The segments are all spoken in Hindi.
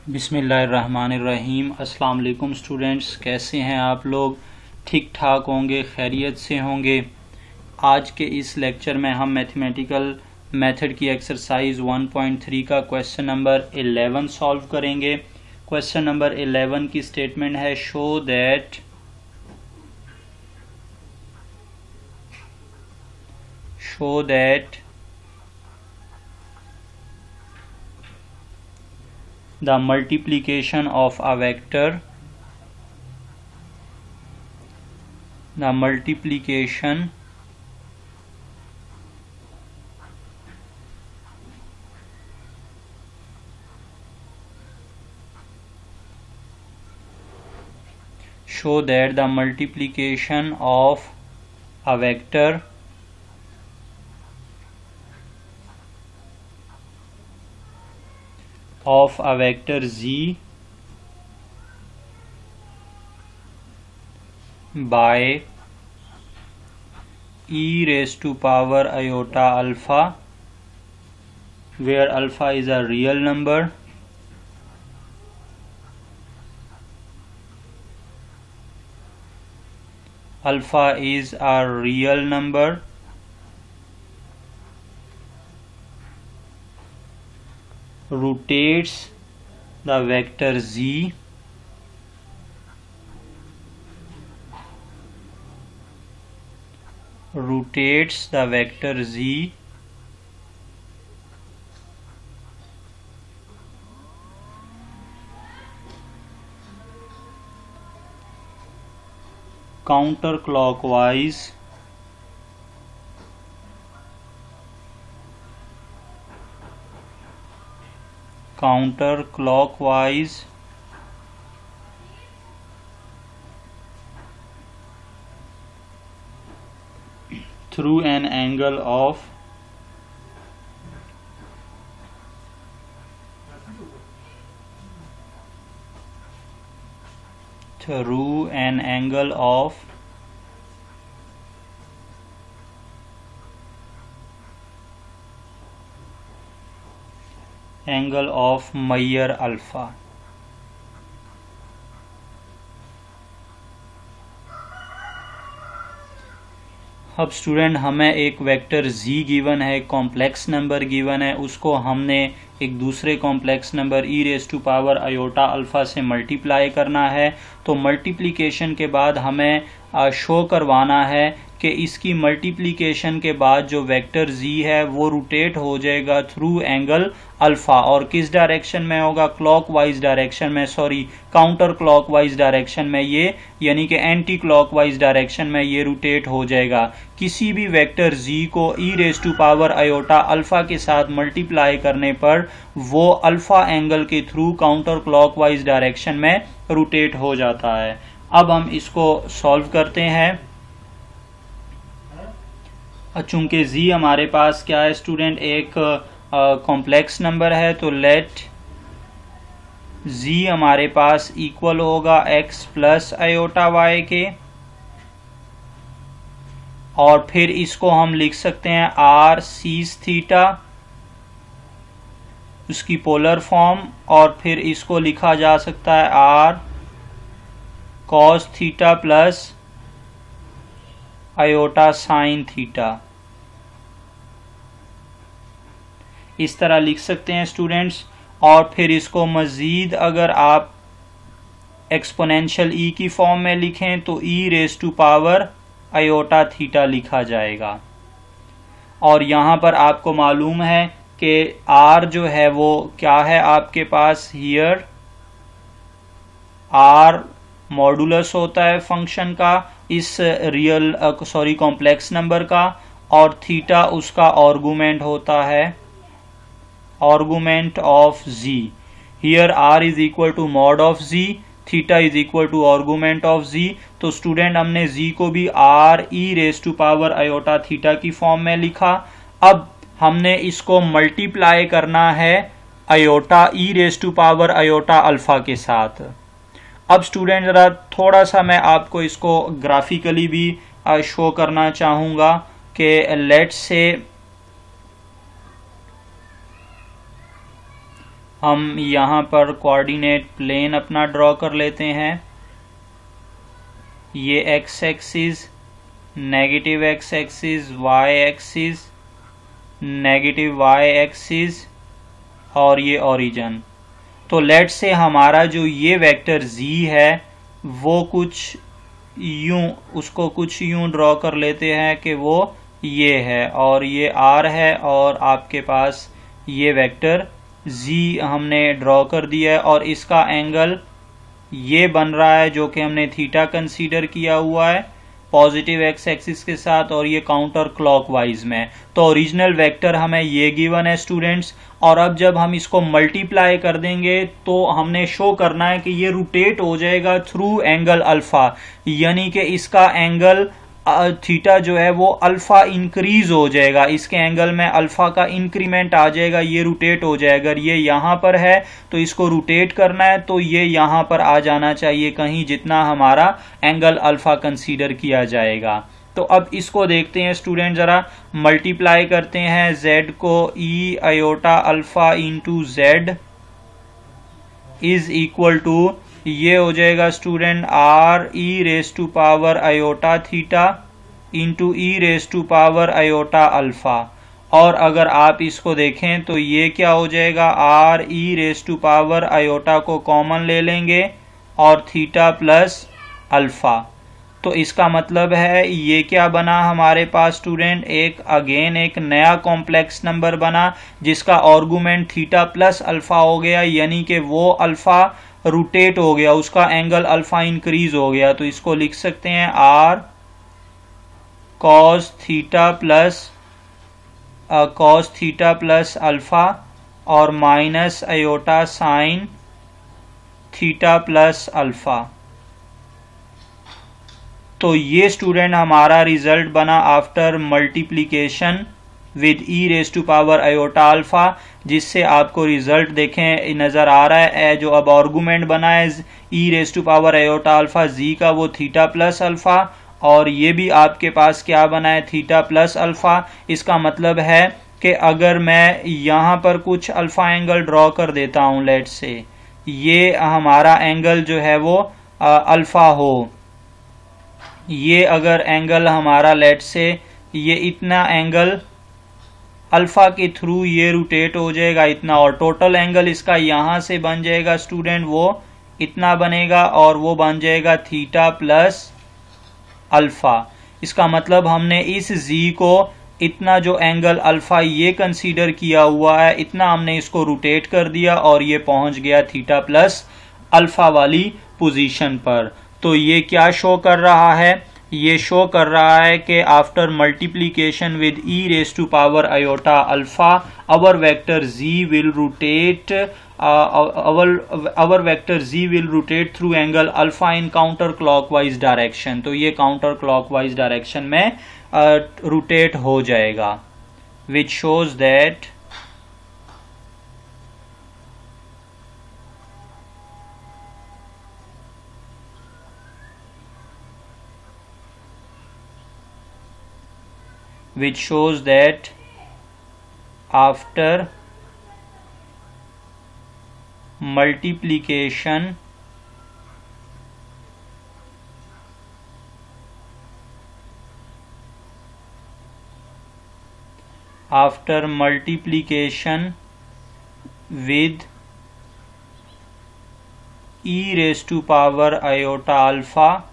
बिस्मिल्लाहिर्रहमानिर्रहीम। अस्सलाम वालेकुम स्टूडेंट्स, कैसे हैं आप लोग? ठीक ठाक होंगे, खैरियत से होंगे। आज के इस लेक्चर में हम मैथमेटिकल मेथड की एक्सरसाइज 1.3 का क्वेश्चन नंबर 11 सॉल्व करेंगे। क्वेश्चन नंबर 11 की स्टेटमेंट है show that the multiplication of a vector show that the multiplication of a vector z by e raised to power iota alpha, where alpha is a real number, rotates the vector z counterclockwise through an angle of Meyer alpha। अब स्टूडेंट हमें एक वेक्टर z गिवन है, कॉम्प्लेक्स नंबर गिवन है, उसको हमने एक दूसरे complex number e raise to power iota alpha से मल्टीप्लाई करना है। तो मल्टीप्लिकेशन के बाद हमें शो करवाना है कि इसकी मल्टीप्लिकेशन के बाद जो वेक्टर z है वो रोटेट हो जाएगा थ्रू एंगल अल्फ़ा। और किस डायरेक्शन में होगा? क्लॉकवाइज डायरेक्शन में, काउंटर क्लॉकवाइज डायरेक्शन में ये, यानी कि एंटी क्लॉकवाइज डायरेक्शन में ये रोटेट हो जाएगा। किसी भी वेक्टर z को e raise to power iota alpha के साथ मल्टीप्लाई करने पर वो अल्फ़ा एंगल के थ्रू काउंटर क्लॉकवाइज डायरेक्शन में रोटेट हो जाता है। अब हम इसको सॉल्व करते हैं। चूंकि z हमारे पास क्या है स्टूडेंट, एक कॉम्प्लेक्स नंबर है, तो लेट z हमारे पास इक्वल होगा x प्लस आयोटा y के, और फिर इसको हम लिख सकते हैं r सीस थीटा, उसकी पोलर फॉर्म, और फिर इसको लिखा जा सकता है r cos theta plus iota sine theta. इस तरह लिख सकते हैं स्टूडेंट्स। और फिर इसको मजीद अगर आप एक्सपोनेंशियल e की फॉर्म में लिखें तो e raise to power iota theta लिखा जाएगा। और यहाँ पर आपको मालूम है कि r जो है वो क्या है आपके पास, हियर r मॉडुलस होता है फंक्शन का, इस कॉम्प्लेक्स नंबर का, और थीटा उसका आर्गुमेंट होता है, argument of z। Here r is equal to mod of z, theta is equal to argument of z। तो स्टूडेंट हमने z को भी r e raise to power iota theta की फॉर्म में लिखा। अब हमने इसको मल्टीप्लाई करना है iota e raise to power iota alpha के साथ। अब स्टूडेंट ज़रा थोड़ा सा मैं आपको इसको ग्राफिकली भी शो करना चाहूँगा कि लेट्स से हम यहाँ पर कोऑर्डिनेट प्लेन अपना ड्रॉ कर लेते हैं। ये X axis, negative X axis, Y axis, negative Y axis और ये ओरिजिन। तो लेट से हमारा जो ये वेक्टर z है वो कुछ यूं, उसको कुछ यूं ड्रॉ कर लेते हैं कि वो ये है और ये r है और आपके पास ये वेक्टर z हमने ड्रॉ कर दिया है और इसका एंगल ये बन रहा है जो कि हमने थीटा कंसीडर किया हुआ है पॉजिटिव एक्स एक्सिस के साथ और ये काउंटर क्लॉकवाइज में। तो ओरिजिनल वेक्टर हमें ये गिवन है स्टूडेंट्स। और अब जब हम इसको मल्टीप्लाई कर देंगे तो हमने शो करना है कि ये रोटेट हो जाएगा थ्रू एंगल अल्फा, यानी कि इसका एंगल थीटा जो है वो अल्फा इंक्रीज हो जाएगा, इसके एंगल में अल्फा का इंक्रीमेंट आ जाएगा, ये रोटेट हो जाएगा। अगर ये यहां पर है तो इसको रोटेट करना है तो ये यहां पर आ जाना चाहिए कहीं जितना हमारा एंगल अल्फा कंसीडर किया जाएगा। तो अब इसको देखते हैं स्टूडेंट, जरा मल्टीप्लाई करते हैं z को e iota alpha into z is equal to, ये हो जाएगा student r e raise to power iota theta into e raise to power iota alpha. और अगर आप इसको देखें तो ये क्या हो जाएगा, r e raise to power iota को कॉमन ले लेंगे और थीटा प्लस अल्फा। तो इसका मतलब है ये क्या बना हमारे पास स्टूडेंट, एक नया कॉम्प्लेक्स नंबर बना जिसका आर्गुमेंट थीटा प्लस अल्फा हो गया, यानी कि वो अल्फा रोटेट हो गया, उसका एंगल अल्फा इंक्रीज हो गया। तो इसको लिख सकते हैं R cos theta plus alpha और minus iota sine theta plus alpha. तो ये स्टूडेंट हमारा रिजल्ट बना after multiplication with E raise to power iota alpha, जिससे आपको रिजल्ट देखें नजर आ रहा है। जो अब आर्गुमेंट बना है E raise to power iota alpha जी का, वो थीटा प्लस अल्फा, और ये भी आपके पास क्या बना है, थीटा प्लस अल्फा। इसका मतलब है कि अगर मैं यहाँ पर कुछ अल्फा एंगल ड्रॉ कर देता हूं, लेट से ये हमारा एंगल जो है वो अल्फा हो, ये अगर एंगल हमारा लेट से ये इतना एंगल अल्फा के थ्रू ये रोटेट हो जाएगा इतना, और टोटल एंगल इसका यहां से बन जाएगा स्टूडेंट वो इतना बनेगा और वो बन जाएगा थीटा प्लस अल्फा। इसका मतलब हमने इस z को इतना जो एंगल अल्फा ये कंसीडर किया हुआ है इतना हमने इसको रोटेट कर दिया और ये पहुंच गया थीटा प्लस अल्फा वाली पोजीशन पर। तो ये क्या शो कर रहा है, ये शो कर रहा है कि after multiplication with E raise to power iota alpha our vector z will rotate our vector z will rotate through angle alpha in counter clockwise direction। तो ये counter clockwise direction में rotate हो जाएगा, which shows that after multiplication with e raised to power iota alpha,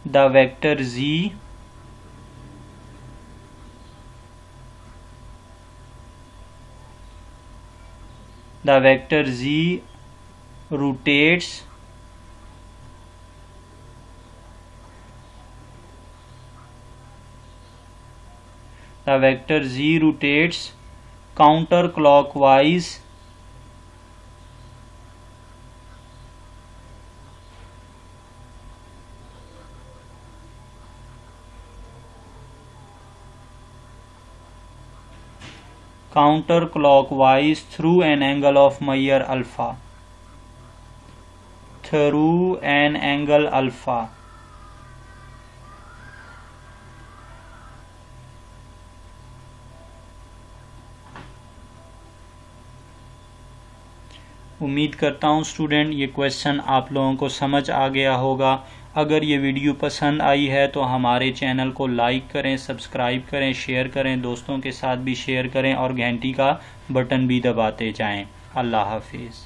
the vector z rotates counterclockwise through an angle of Meyer alpha, through an angle alpha। उम्मीद करता हूँ स्टूडेंट ये क्वेश्चन आप लोगों को समझ आ गया होगा। अगर ये वीडियो पसंद आई है तो हमारे चैनल को लाइक करें, सब्सक्राइब करें, शेयर करें, दोस्तों के साथ भी शेयर करें और घंटी का बटन भी दबाते जाएं। अल्लाह हाफिज़।